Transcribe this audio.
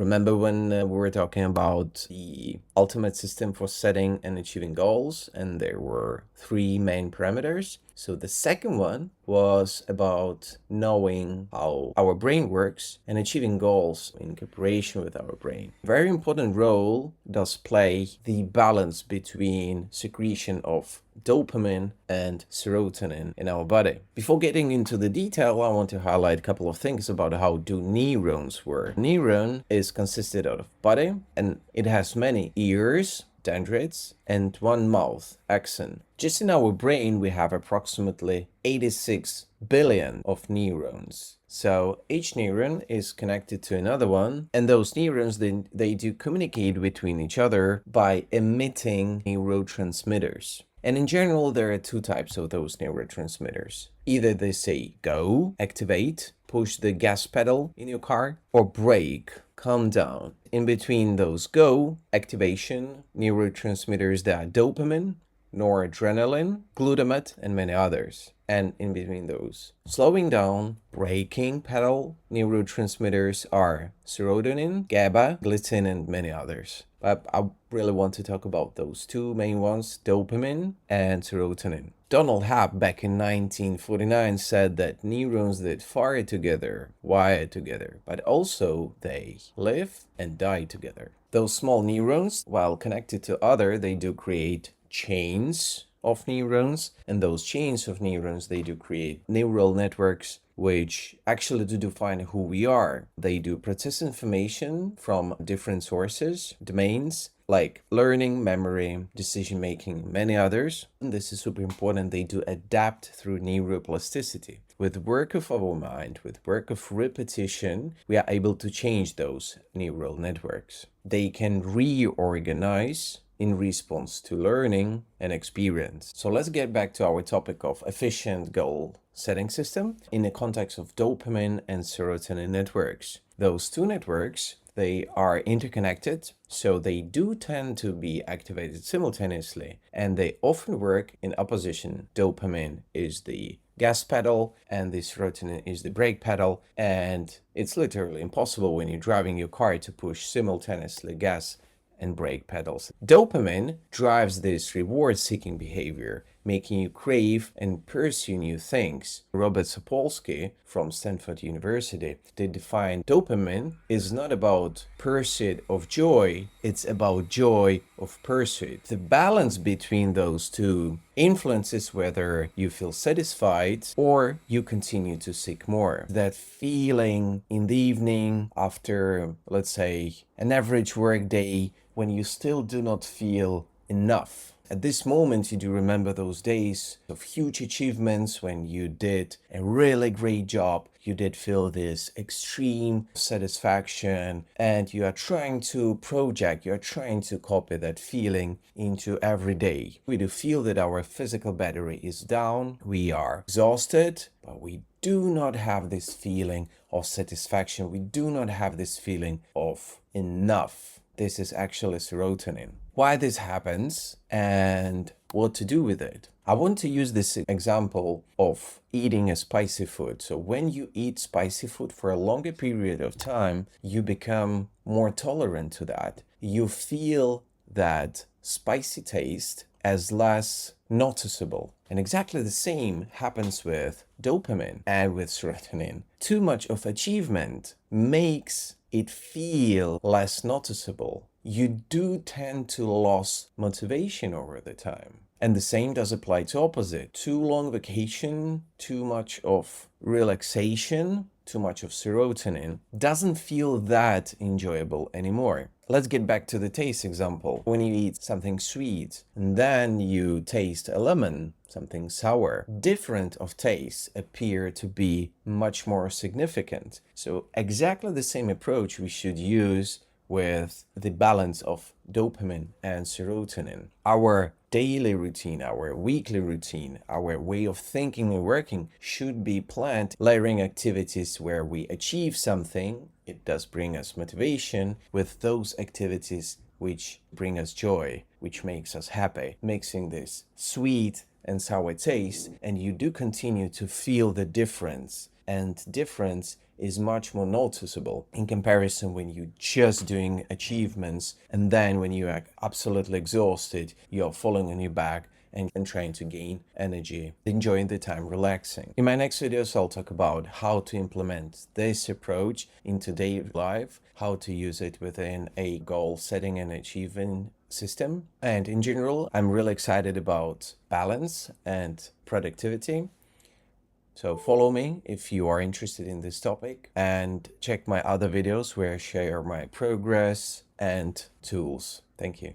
Remember when we were talking about the ultimate system for setting and achieving goals, and there were three main parameters? So the second one was about knowing how our brain works and achieving goals in cooperation with our brain. Very important role does play the balance between secretion of dopamine and serotonin in our body. Before getting into the detail, I want to highlight a couple of things about how do neurons work. Neuron is consisted of body, and it has many ears, dendrites, and one mouth, axon. Just in our brain, we have approximately 86 billion of neurons. So each neuron is connected to another one, and those neurons, they do communicate between each other by emitting neurotransmitters. And in general, there are two types of those neurotransmitters. Either they say go, activate, push the gas pedal in your car, or brake, calm down. In between those go, activation, neurotransmitters that are dopamine, noradrenaline, glutamate, and many others. And in between those, slowing down, braking pedal neurotransmitters are serotonin, GABA, glycine, and many others. But I really want to talk about those two main ones, dopamine and serotonin. Donald Hebb back in 1949 said that neurons that fire together, wire together, but also they live and die together. Those small neurons, while connected to other, they do create chains of neurons, and those chains of neurons, they do create neural networks which actually do define who we are. They do process information from different sources, domains, like learning, memory, decision-making, many others. And this is super important. They do adapt through neuroplasticity. With work of our mind, with work of repetition, we are able to change those neural networks. They can reorganize in response to learning and experience. So let's get back to our topic of efficient goal setting system in the context of dopamine and serotonin networks. Those two networks, they are interconnected, so they do tend to be activated simultaneously, and they often work in opposition. Dopamine is the gas pedal and the serotonin is the brake pedal, and it's literally impossible when you're driving your car to push simultaneously gas and brake pedals. Dopamine drives this reward-seeking behavior, making you crave and pursue new things. Robert Sapolsky from Stanford University, they define dopamine is not about pursuit of joy, it's about joy of pursuit. The balance between those two influences whether you feel satisfied or you continue to seek more. That feeling in the evening after, let's say, an average work day, when you still do not feel enough. At this moment, you do remember those days of huge achievements when you did a really great job. You did feel this extreme satisfaction, and you are trying to project, you are trying to copy that feeling into every day. We do feel that our physical battery is down, we are exhausted, but we do not have this feeling of satisfaction. We do not have this feeling of enough. This is actually serotonin. Why this happens and what to do with it. I want to use this example of eating a spicy food. So when you eat spicy food for a longer period of time, you become more tolerant to that. You feel that spicy taste as less noticeable. And exactly the same happens with dopamine and with serotonin. Too much of achievement makes it feel less noticeable. You do tend to lose motivation over the time. And the same does apply to opposite. Too long vacation, too much of relaxation, too much of serotonin doesn't feel that enjoyable anymore. Let's get back to the taste example. When you eat something sweet and then you taste a lemon, something sour, different of tastes appear to be much more significant. So exactly the same approach we should use with the balance of dopamine and serotonin. Our daily routine, our weekly routine, our way of thinking and working should be planned, layering activities where we achieve something. It does bring us motivation with those activities which bring us joy, which makes us happy, mixing this sweet and sour taste, and you do continue to feel the difference and difference is much more noticeable in comparison when you're just doing achievements, and then when you are absolutely exhausted, you're falling on your back and trying to gain energy, enjoying the time relaxing. In my next videos, I'll talk about how to implement this approach into daily life, how to use it within a goal setting and achieving system. And in general, I'm really excited about balance and productivity. So follow me if you are interested in this topic, and check my other videos where I share my progress and tools. Thank you.